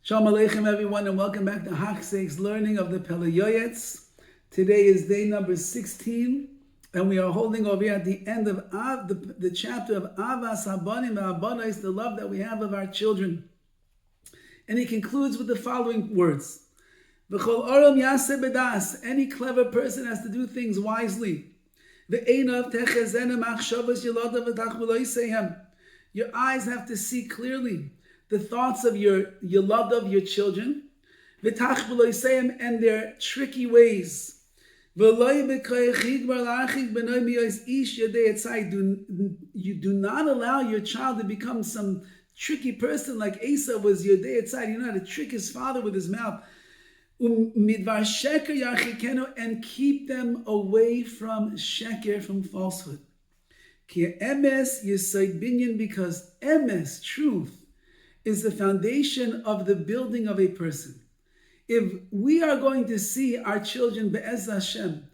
Shalom Aleichem, everyone, and welcome back to Hakseik's learning of the PELE YOETZ. Today is day number 16, and we are holding over here at the end of the chapter of Avas Habanim Ha'abanais, the love that we have of our children. And he concludes with the following words: V'chol oram yaseh b'das. Any clever person has to do things wisely. Ve'einav techezena machshavas yiladav v'tach v'lo yisehem. Your eyes have to see clearly the thoughts of your yiladav, your children, v'tach v'lo yisehem, and their tricky ways. You do not allow your child to become some tricky person like Esau was your day outside. You know how to trick his father with his mouth. And keep them away from sheker, from falsehood. Because emes, truth, is the foundation of the building of a person. If we are going to see our children, Be'ez Hashem,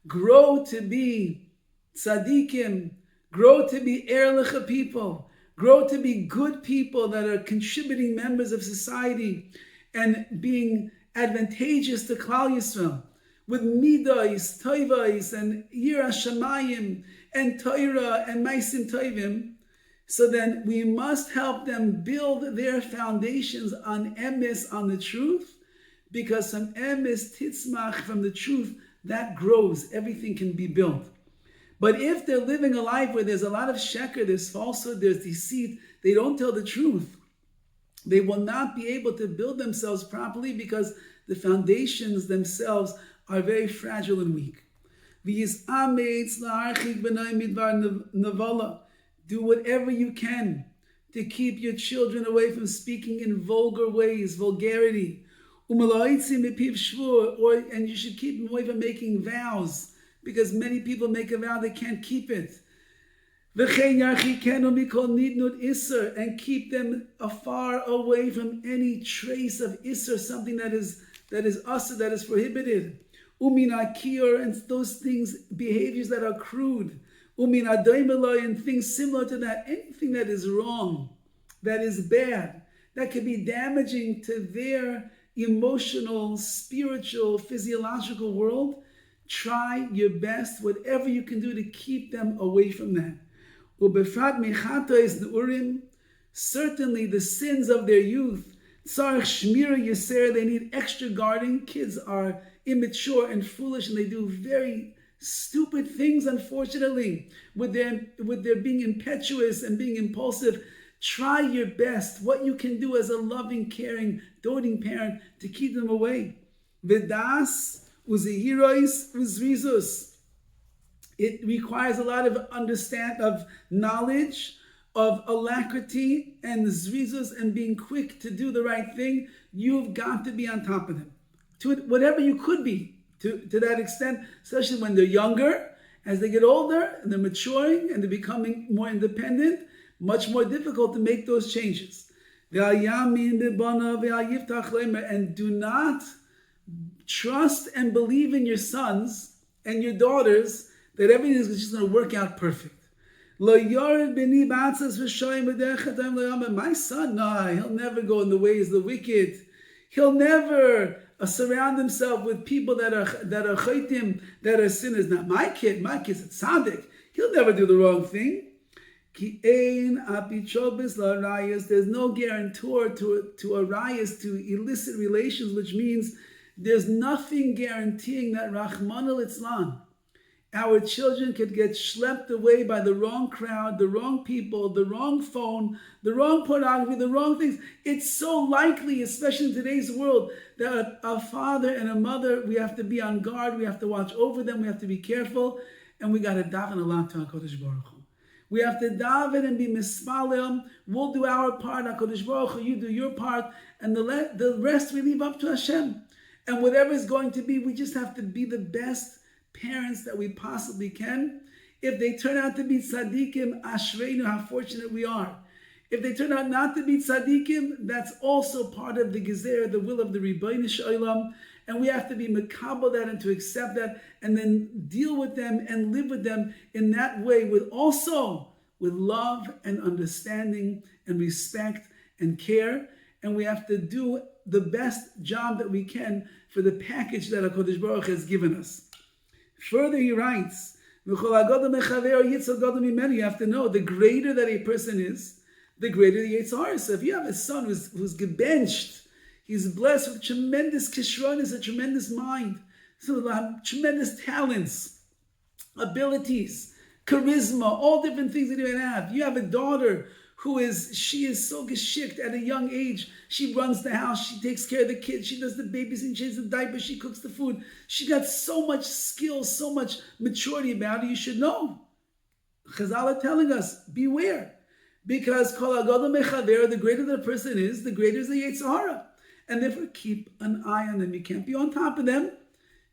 grow to be tzaddikim, grow to be erlicha people, grow to be good people that are contributing members of society and being advantageous to Klal Yisrael, with midos, toivos, and yira shamayim, and Torah, and maisim toivim, so then we must help them build their foundations on emes, on the truth, because from emes titzmach, from the truth, that grows. Everything can be built. But if they're living a life where there's a lot of sheker, there's falsehood, there's deceit, they don't tell the truth, they will not be able to build themselves properly because the foundations themselves are very fragile and weak. Do whatever you can to keep your children away from speaking in vulgar ways, vulgarity. And you should keep them away from making vows, because many people make a vow they can't keep it. And keep them afar away from any trace of isser, something that is usher, that is prohibited. And those things, behaviors that are crude. And things similar to that, anything that is wrong, that is bad, that could be damaging to their emotional, spiritual, physiological world. Try your best, whatever you can do, to keep them away from that. Certainly the sins of their youth, they need extra guarding. Kids are immature and foolish, and they do very stupid things, unfortunately, with their being impetuous and being impulsive. Try your best, what you can do as a loving, caring, doting parent, to keep them away. V'das u'zehiros u'zrizus. It requires a lot of knowledge, of alacrity, and zrizus, and being quick to do the right thing. You've got to be on top of them, to whatever you could be, to that extent, especially when they're younger. As they get older and they're maturing and they're becoming more independent, much more difficult to make those changes. And do not trust and believe in your sons and your daughters that everything is just going to work out perfect. My son, he'll never go in the ways of the wicked. He'll never surround himself with people that are chaitim, that are sinners. Not my kid's a tzaddik. He'll never do the wrong thing. There's no guarantor to arise, to illicit relations, which means there's nothing guaranteeing that Rahman al-Islam, our children could get schlepped away by the wrong crowd, the wrong people, the wrong phone, the wrong pornography, the wrong things. It's so likely, especially in today's world, that a father and a mother, we have to be on guard, we have to watch over them, we have to be careful, and we got to daven a lot to HaKadosh Baruch Hu. We have to daven and be mispalel. We'll do our part, HaKadosh Baruch Hu, you do your part, and the rest we leave up to Hashem. And whatever is going to be, we just have to be the best parents that we possibly can. If they turn out to be tzaddikim, ashreinu, how fortunate we are. If they turn out not to be tzaddikim, that's also part of the gezer, the will of the Rabbi Shalom, and we have to be makabel that and to accept that, and then deal with them and live with them in that way, with love and understanding and respect and care. and we have to do the best job that we can for the package that HaKadosh Baruch has given us. Further, he writes, you have to know, the greater that a person is, the greater the Yetzer Hara. So if you have a son who's gebenched, he's blessed with tremendous kishronis, a tremendous mind, tremendous talents, abilities, charisma, all different things that you can have. You have a daughter she is so geschicked at a young age. She runs the house, she takes care of the kids, she does the babysitting, she changes the diapers, she cooks the food. She got so much skill, so much maturity about her. You should know. Chazal are telling us, beware. Because kol hagadol mechaver, the greater the person is, the greater is the Yetzer Hara. And therefore keep an eye on them. You can't be on top of them.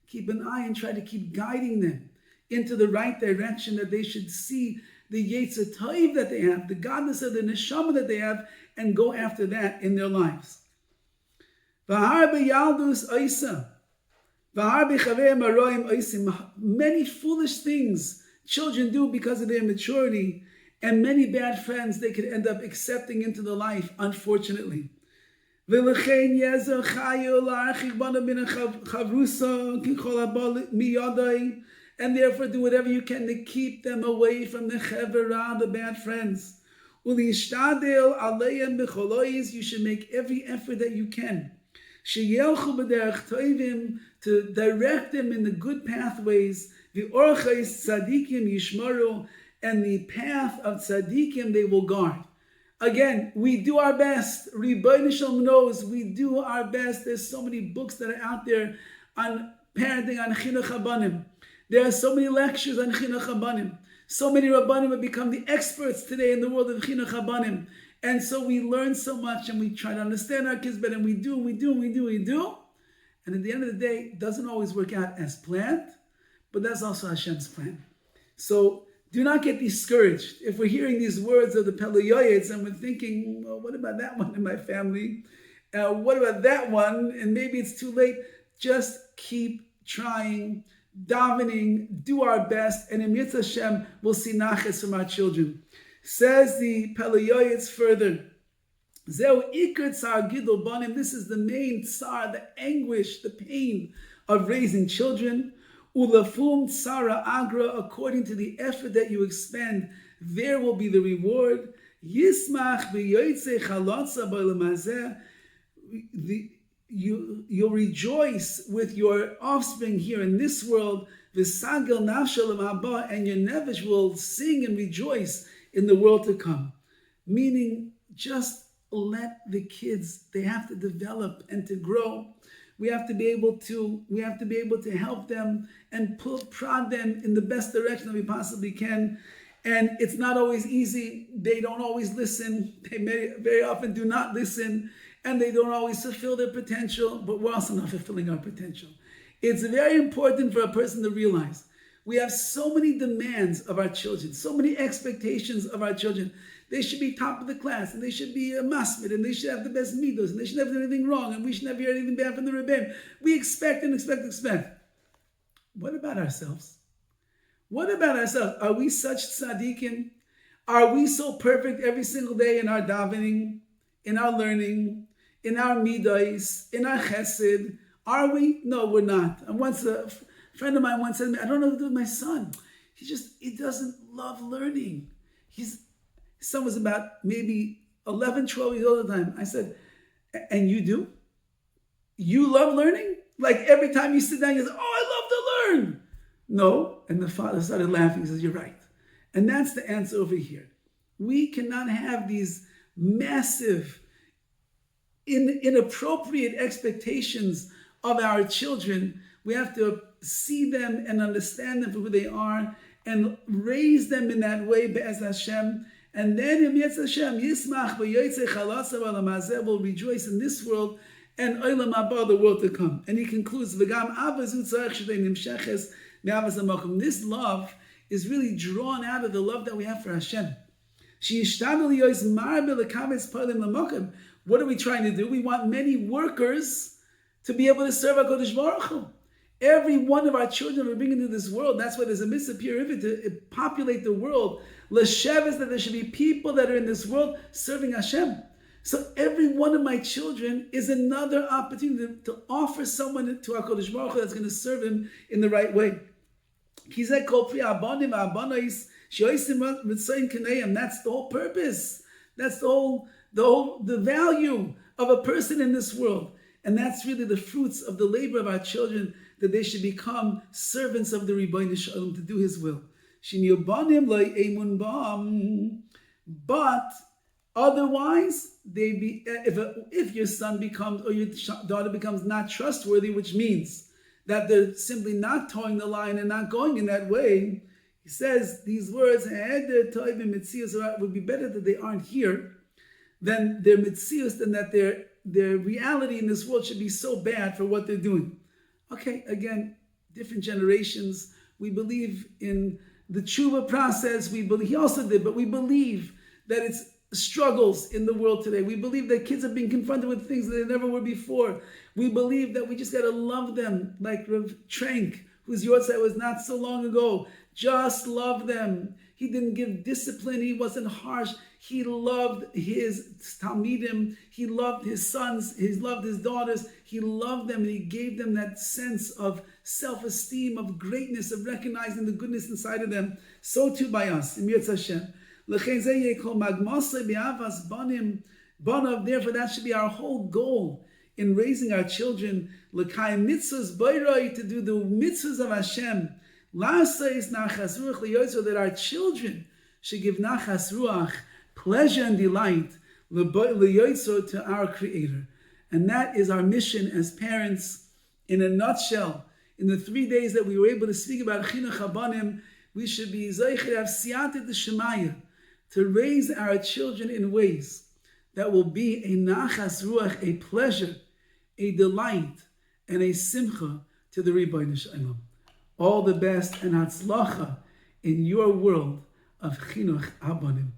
Keep an eye and try to keep guiding them into the right direction, that they should see the Yetzer Tov that they have, the godness of the neshama that they have, and go after that in their lives. Many foolish things children do because of their immaturity, and many bad friends they could end up accepting into the life, unfortunately. And therefore do whatever you can to keep them away from the chevera, the bad friends. You should make every effort that you can to direct them in the good pathways. And the path of tzaddikim they will guard. Again, we do our best. Rabbi Shalom knows we do our best. There's so many books that are out there on parenting, on chinuch habanim. There are so many lectures on chinuch habanim. So many rabbanim have become the experts today in the world of chinuch habanim. And so we learn so much, and we try to understand our kids better, and we do. And at the end of the day, it doesn't always work out as planned, but that's also Hashem's plan. So do not get discouraged. If we're hearing these words of the PELE YOETZ and we're thinking, well, what about that one in my family? What about that one? And maybe it's too late. Just keep trying, davening, do our best, and in Yitzhak Hashem, we'll see nachas from our children. Says the PELE YOETZ further, Zeu ikar tsar gidol banim. This is the main tsar, the anguish, the pain of raising children. Ulafum tsara agra, according to the effort that you expend, there will be the reward. Yismach b'yoytzei chalotza b'olam. You'll rejoice with your offspring here in this world, v'sagel nafshel haba, and your nefesh will sing and rejoice in the world to come. Meaning, just let the kids, they have to develop and to grow. We have to be able to help them and prod them in the best direction that we possibly can. And it's not always easy. They don't always listen. They very often do not listen, and they don't always fulfill their potential, but we're also not fulfilling our potential. It's very important for a person to realize we have so many demands of our children, so many expectations of our children. They should be top of the class, and they should be a masmid, and they should have the best midos, and they should never do anything wrong, and we should never hear anything bad from the Rabbi. We expect. What about ourselves? Are we such tzaddikim? Are we so perfect every single day in our davening, in our learning, in our midos, in our chesed? Are we? No, we're not. And once a friend of mine once said to me, I don't know what to do with my son. He doesn't love learning. His son was about maybe 11, 12 years old at the time. I said, and you do? You love learning? Like every time you sit down, you say, oh, I love to learn. No. And the father started laughing. He says, you're right. And that's the answer over here. We cannot have these massive, inappropriate expectations of our children. We have to see them and understand them for who they are and raise them in that way, be'ez Hashem. And then in Yitzhak Hashem, Yismach v'yoytzei chalasa v'alamazeh, will rejoice in this world and olam haba, the world to come. And he concludes, V'gam avazu tzarech shetei nimsheches me'avas hamakom. This love is really drawn out of the love that we have for Hashem. She'ishtadel yoyz marbe l'kavetz palim l'mokim. What are we trying to do? We want many workers to be able to serve HaKadosh Baruch Hu. Every one of our children we're bringing into this world, that's why there's a mitzvah pure to populate the world. L'shev is that there should be people that are in this world serving Hashem. So every one of my children is another opportunity to offer someone to HaKadosh Baruch Hu that's going to serve him in the right way. That's the whole purpose. That's the value of a person in this world. And that's really the fruits of the labor of our children, that they should become servants of the Rebbeinu Shalom to do his will. But otherwise, if your son becomes or your daughter becomes not trustworthy, which means that they're simply not towing the line and not going in that way, he says these words, it would be better that they aren't here than their mitzius, than that their reality in this world should be so bad for what they're doing. Okay, again, different generations. We believe in the tshuva process. He also did, but we believe that it's struggles in the world today. We believe that kids are being confronted with things that they never were before. We believe that we just got to love them, like Rav Trank, whose YOETZ was not so long ago. Just love them. He didn't give discipline. He wasn't harsh. He loved his talmidim. He loved his sons. He loved his daughters. He loved them, and he gave them that sense of self-esteem, of greatness, of recognizing the goodness inside of them. So too by us. Therefore, that should be our whole goal in raising our children, to do the mitzvahs of Hashem, that our children should give nachas ruach, pleasure and delight, to our Creator. And that is our mission as parents. In a nutshell, in the 3 days that we were able to speak about chinuch habanim, we should be zeicher of siyata d'shemaya, to raise our children in ways that will be a nachas ruach, a pleasure, a delight, and a simcha to the Rebbeinu Shalom. All the best and hatzlacha in your world of chinuch habanim.